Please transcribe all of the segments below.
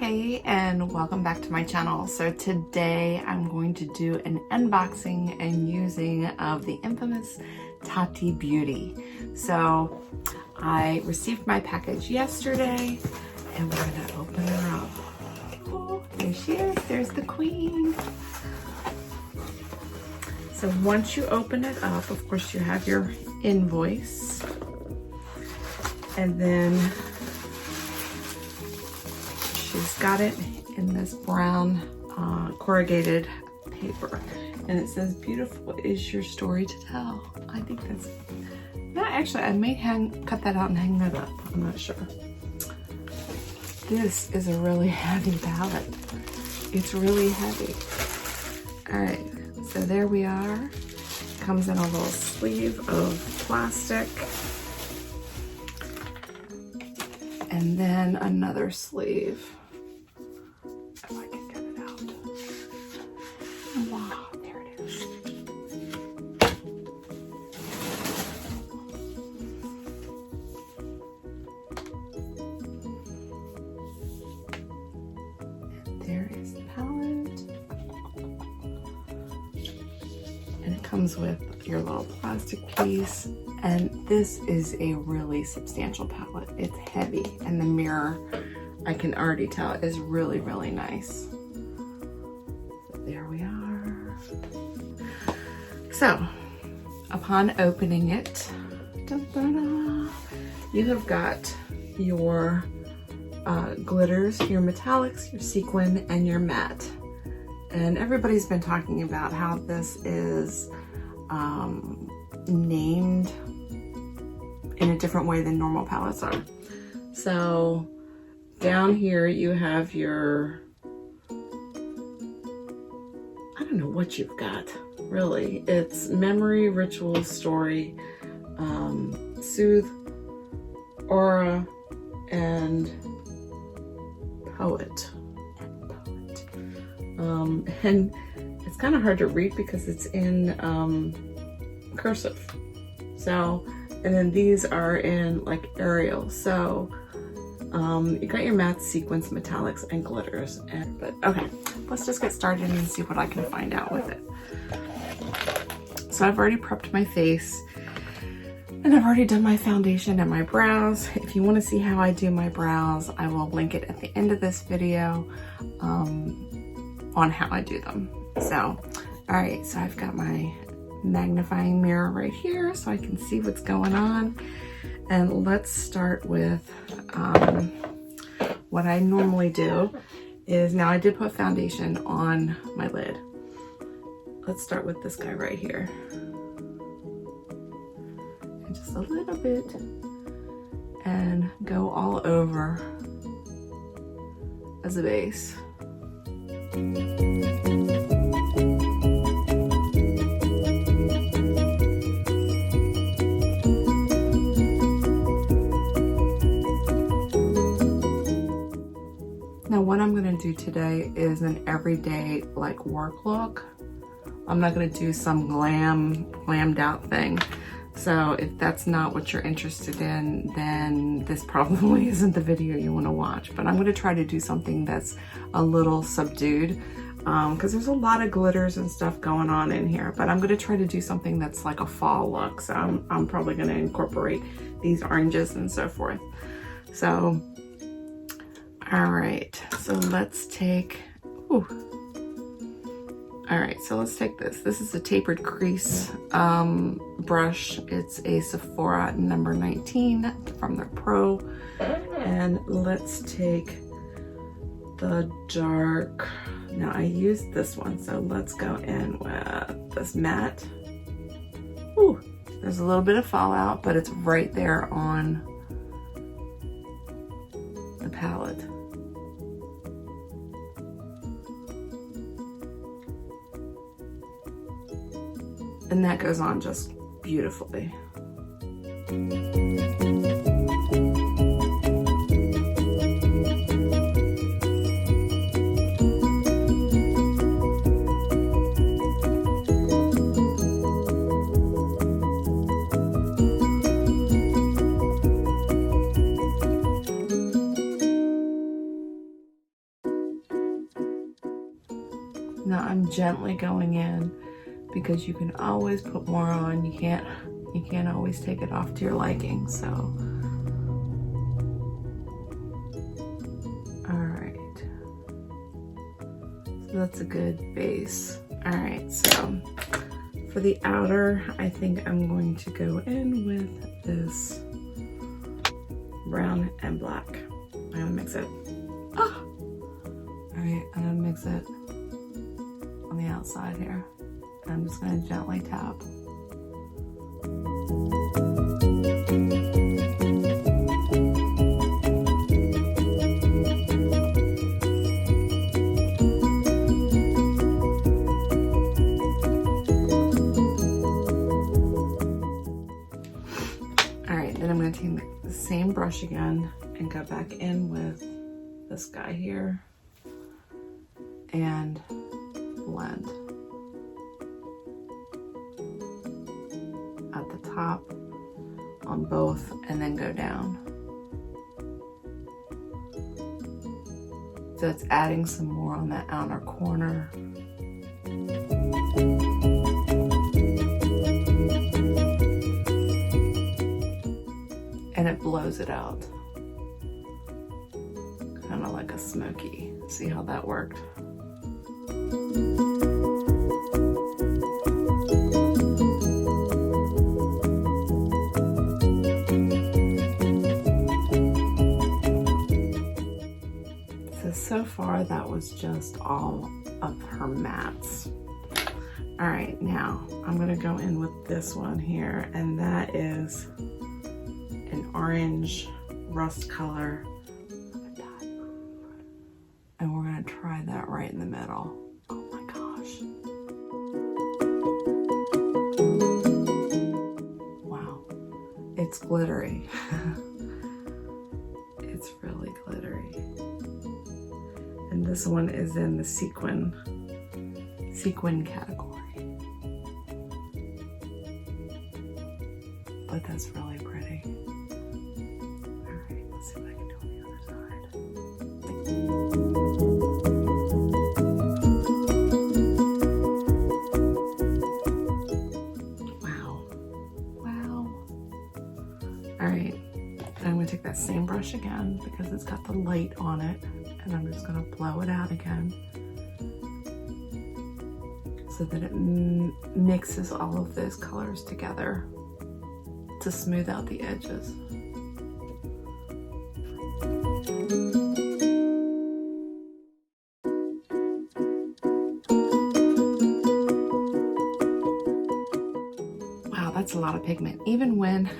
Hey, and welcome back to my channel. So today I'm going to do an unboxing and using of the infamous TATI Beauty. So I received my package yesterday and we're gonna open her up. Oh, there she is, there's the queen. So once you open it up, of course you have your invoice, and then she's got it in this brown corrugated paper, and it says, "Beautiful is your story to tell." I think that's, no, actually I may cut that out and hang that up, I'm not sure. This is a really heavy palette. It's really heavy. All right, so there we are. Comes in a little sleeve of plastic, and then another sleeve. If I can get it out. Wow, there it is. And there is the palette. And it comes with your little plastic piece. And this is a really substantial palette. It's heavy, and the mirror, I can already tell, is really, really nice. So there we are. So, upon opening it, you have got your glitters, your metallics, your sequin, and your matte. And everybody's been talking about how this is named in a different way than normal palettes are. So down here you have your, I don't know what you've got, really. It's memory, ritual, story, soothe, aura, and poet. And it's kind of hard to read because it's in cursive. So, and then these are in like Arial. So you got your matte, sequins, metallics, and glitters. But okay, let's just get started and see what I can find out with it. So I've already prepped my face, and I've already done my foundation and my brows. If you want to see how I do my brows, I will link it at the end of this video on how I do them. So, all right, so I've got my magnifying mirror right here so I can see what's going on. And let's start with what I normally do is, now I did put foundation on my lid. Let's start with this guy right here. And just a little bit, and go all over as a base. Now what I'm gonna do today is an everyday like work look. I'm not gonna do some glammed out thing. So if that's not what you're interested in, then this probably isn't the video you wanna watch. But I'm gonna try to do something that's a little subdued, because there's a lot of glitters and stuff going on in here. But I'm gonna try to do something that's like a fall look. So I'm probably gonna incorporate these oranges and so forth. So, all right, so let's take, ooh. All right, so let's take this. This is a tapered crease brush. It's a Sephora number 19 from their Pro. And let's take the dark, now I used this one, so let's go in with this matte. Ooh, there's a little bit of fallout, but it's right there on the palette. And that goes on just beautifully. Now I'm gently going in because you can always put more on. You can't always take it off to your liking, so. All right. So that's a good base. All right, so for the outer, I think I'm going to go in with this brown and black. I'm gonna mix it. Oh. All right, I'm gonna mix it on the outside here. And I'm just gonna gently tap. All right, then I'm gonna take the same brush again and go back in with this guy here and blend at the top on both and then go down. So it's adding some more on that outer corner. And it blows it out. Kind of like a smoky. See how that worked? So far that was just all of her mats. All right, now I'm gonna go in with this one here, and that is an orange rust color. Look at that. And we're gonna try that right in the middle. Oh my gosh. Wow, it's glittery. It's really glittery. And this one is in the sequin category. But that's really pretty. All right, let's see what I can do on the other side. Wow. Wow. All right, I'm gonna take that same brush again because it's got the light on it. And I'm just gonna blow it out again so that it mixes all of those colors together to smooth out the edges. Wow, that's a lot of pigment. Even when,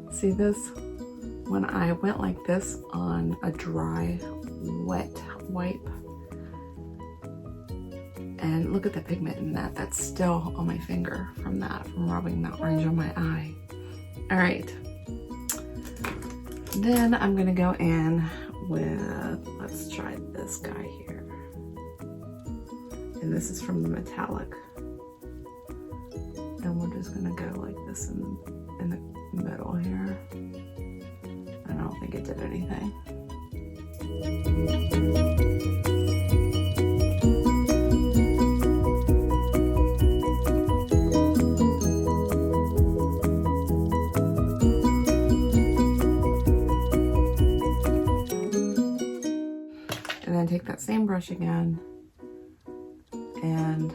see this? When I went like this on a dry, wet wipe, and look at the pigment in that. That's still on my finger from rubbing that orange on my eye. All right. Then I'm gonna go in with, let's try this guy here. And this is from the metallic. And we're just gonna go like this in the middle here. I don't think it did anything. And then take that same brush again and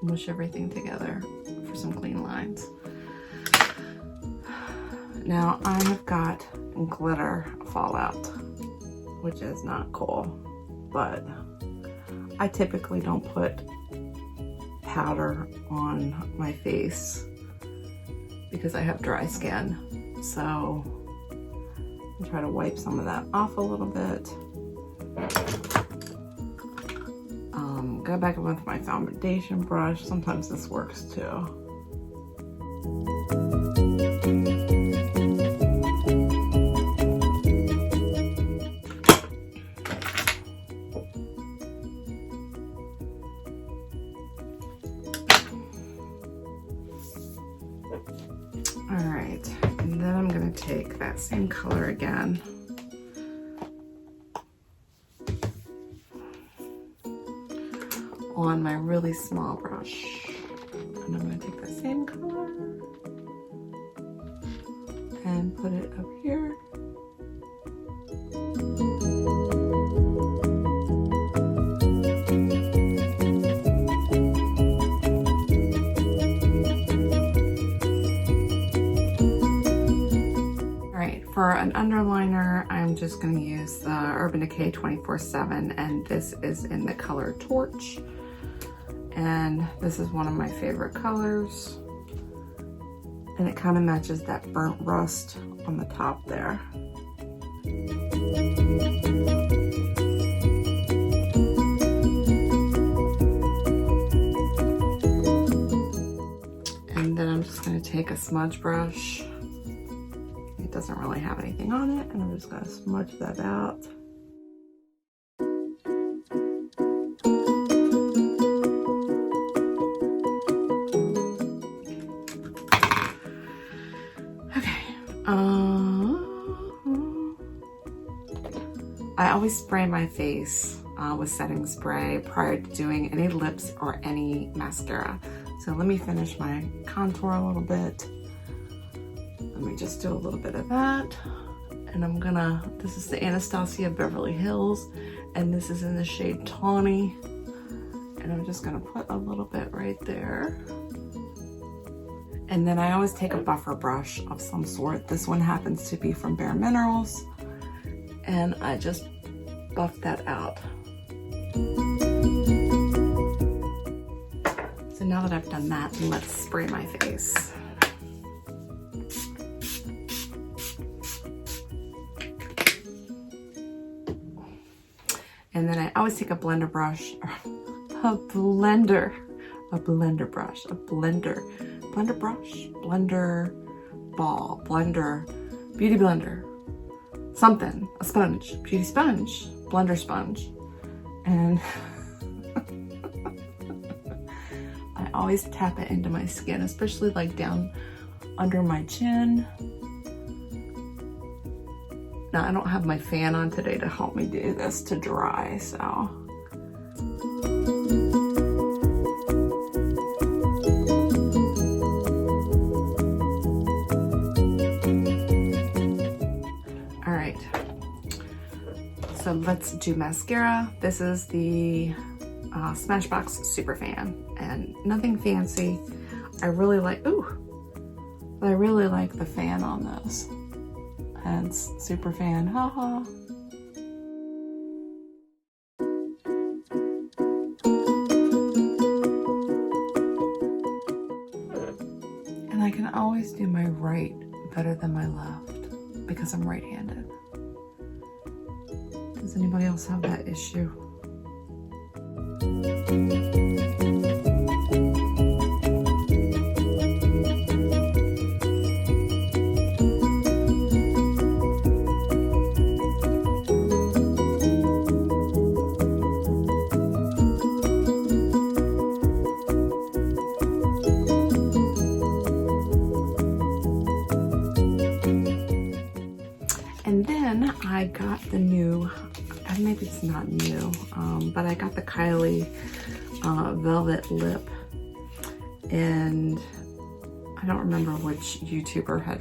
mush everything together for some clean lines. Now I have got glitter fallout, which is not cool, but I typically don't put powder on my face because I have dry skin. So I try to wipe some of that off a little bit. Go back in with my foundation brush. Sometimes this works too. All right, and then I'm gonna take that same color again. on my really small brush. And I'm going to take the same color and put it up here. For an underliner, I'm just going to use the Urban Decay 24/7, and this is in the color Torch. And this is one of my favorite colors. And it kind of matches that burnt rust on the top there. And then I'm just going to take a smudge brush. Doesn't really have anything on it, and I'm just going to smudge that out. Okay. I always spray my face with setting spray prior to doing any lips or any mascara. So let me finish my contour a little bit. Let me just do a little bit of that. And I'm gonna, this is the Anastasia Beverly Hills, and this is in the shade Tawny. And I'm just gonna put a little bit right there. And then I always take a buffer brush of some sort. This one happens to be from Bare Minerals. And I just buff that out. So now that I've done that, let's spray my face. And then I always take a blender brush, blender ball, beauty blender, something, a sponge, beauty sponge, blender sponge. And I always tap it into my skin, especially like down under my chin. Now, I don't have my fan on today to help me do this to dry, so. All right, so let's do mascara. This is the Smashbox Super Fan, and nothing fancy. I really like the fan on this. Hence, Super Fan, haha. And I can always do my right better than my left because I'm right-handed. Does anybody else have that issue? And then I got the new, maybe it's not new, but I got the Kylie Velvet Lip, and I don't remember which YouTuber had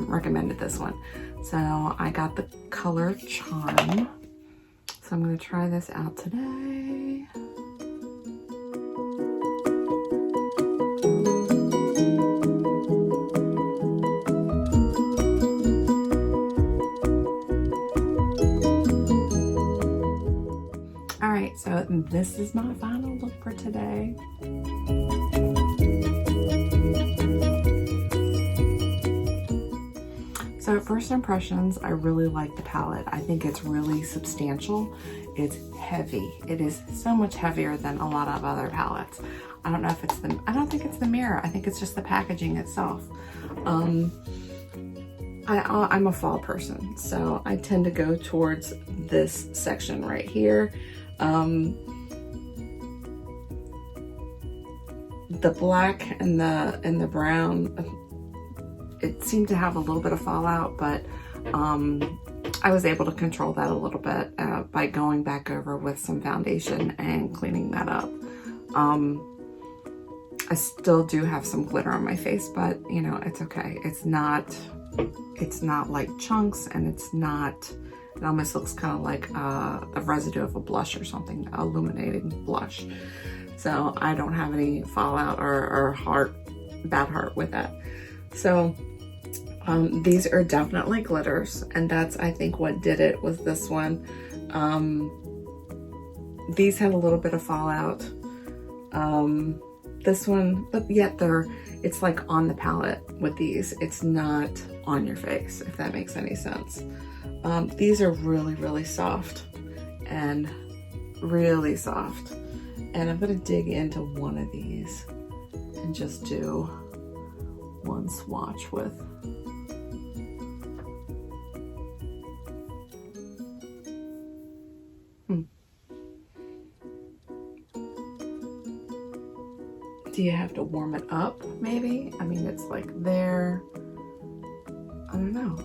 recommended this one. So I got the color Charm. So I'm gonna try this out today. So this is my final look for today. So at first impressions, I really like the palette. I think it's really substantial. It's heavy. It is so much heavier than a lot of other palettes. I don't know if it's I don't think it's the mirror. I think it's just the packaging itself. I'm a fall person, so I tend to go towards this section right here. The black and the brown, it seemed to have a little bit of fallout, but I I was able to control that a little bit by going back over with some foundation and cleaning that up. I still do have some glitter on my face, but you know, it's okay. It's not like chunks, and it almost looks kind of like a residue of a blush or something, illuminating blush. So I don't have any fallout or bad heart with that. So these are definitely glitters, and that's, I think, what did it was this one. These had a little bit of fallout. This one, but yet it's like on the palette with these. It's not on your face, if that makes any sense. These are really, really soft and really soft. And I'm gonna dig into one of these and just do one swatch with. Do you have to warm it up, maybe? I mean, it's like there. I don't know.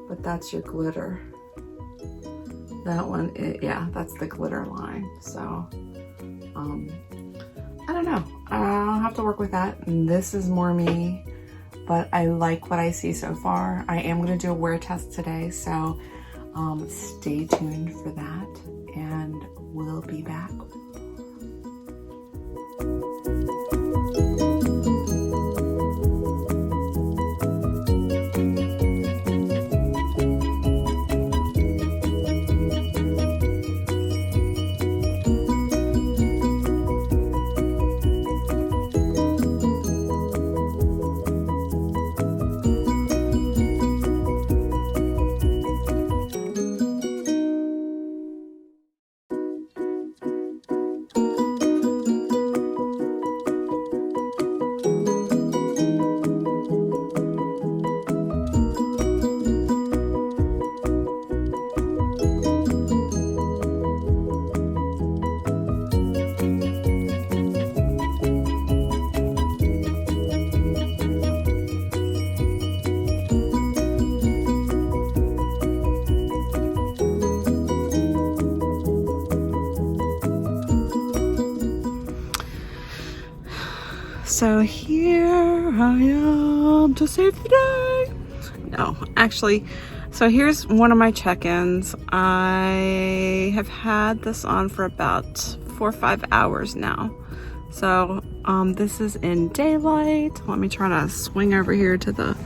But that's your glitter. That one, yeah, that's the glitter line. So, I don't know. I'll have to work with that. And this is more me, but I like what I see so far. I am gonna do a wear test today, so stay tuned for that, and we'll be back. So here I am to save the day. No, actually, so here's one of my check-ins. I have had this on for about 4 or 5 hours now. So this is in daylight. Let me try to swing over here to the,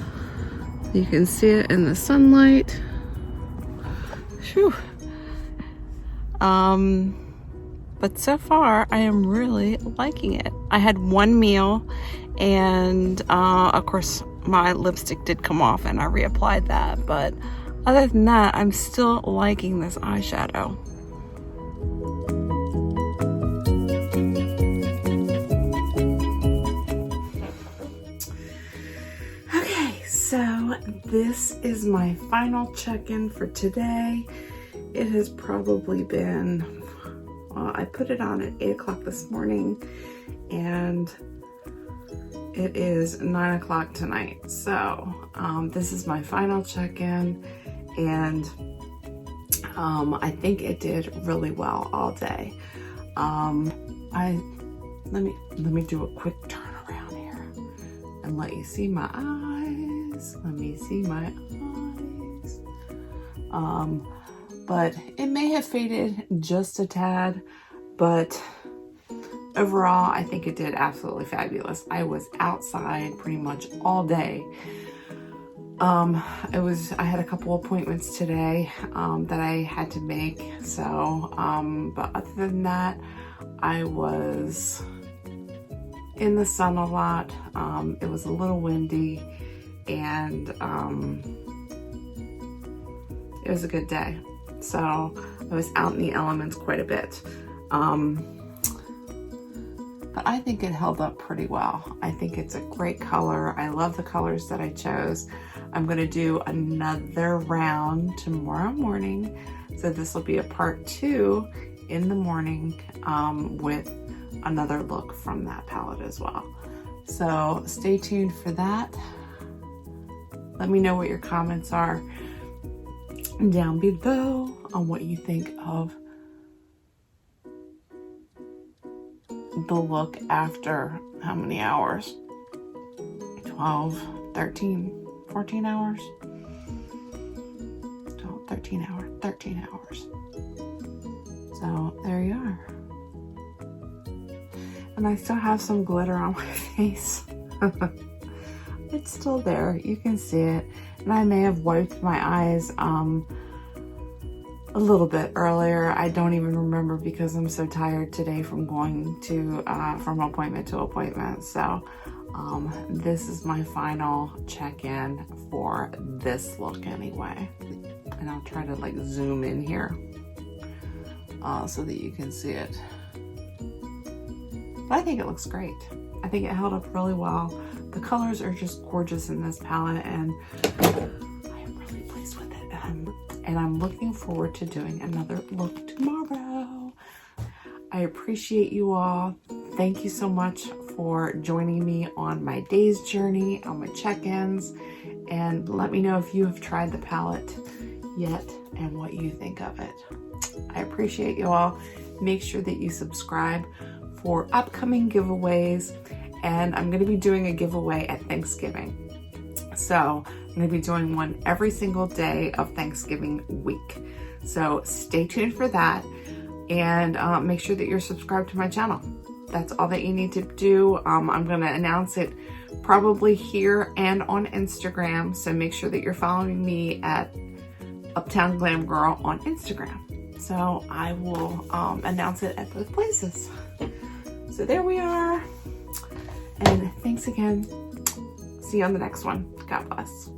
you can see it in the sunlight. Whew. But so far, I am really liking it. I had one meal, and of course, my lipstick did come off, and I reapplied that. But other than that, I'm still liking this eyeshadow. Okay, so this is my final check-in for today. It has probably been, I put it on at 8 o'clock this morning, and it is 9 o'clock tonight. So this is my final check-in, and I think it did really well all day. Let me do a quick turn around here and let you see my eyes. Let me see my eyes. But it may have faded just a tad, but overall, I think it did absolutely fabulous. I was outside pretty much all day. I had a couple appointments today that I had to make. So, but other than that, I was in the sun a lot. It was a little windy, and it was a good day. So I was out in the elements quite a bit. But I think it held up pretty well. I think it's a great color. I love the colors that I chose. I'm gonna do another round tomorrow morning. So this will be a part 2 in the morning with another look from that palette as well. So stay tuned for that. Let me know what your comments are. down below on what you think of the look after how many hours? 12, 13, 14 hours? 12, 13 hours. So there you are. And I still have some glitter on my face. It's still there, you can see it. And I may have wiped my eyes a little bit earlier. I don't even remember because I'm so tired today from going to from appointment to appointment. So this is my final check-in for this look anyway. And I'll try to like zoom in here so that you can see it. But I think it looks great. I think it held up really well. The colors are just gorgeous in this palette, and I am really pleased with it. And I'm looking forward to doing another look tomorrow. I appreciate you all. Thank you so much for joining me on my day's journey, on my check-ins, and let me know if you have tried the palette yet and what you think of it. I appreciate you all. Make sure that you subscribe for upcoming giveaways, and I'm going to be doing a giveaway at Thanksgiving. So I'm going to be doing one every single day of Thanksgiving week. So stay tuned for that, and make sure that you're subscribed to my channel. That's all that you need to do. I'm going to announce it probably here and on Instagram. So make sure that you're following me at Uptown Glam Girl on Instagram. So I will announce it at both places. So there we are. And thanks again. See you on the next one. God bless.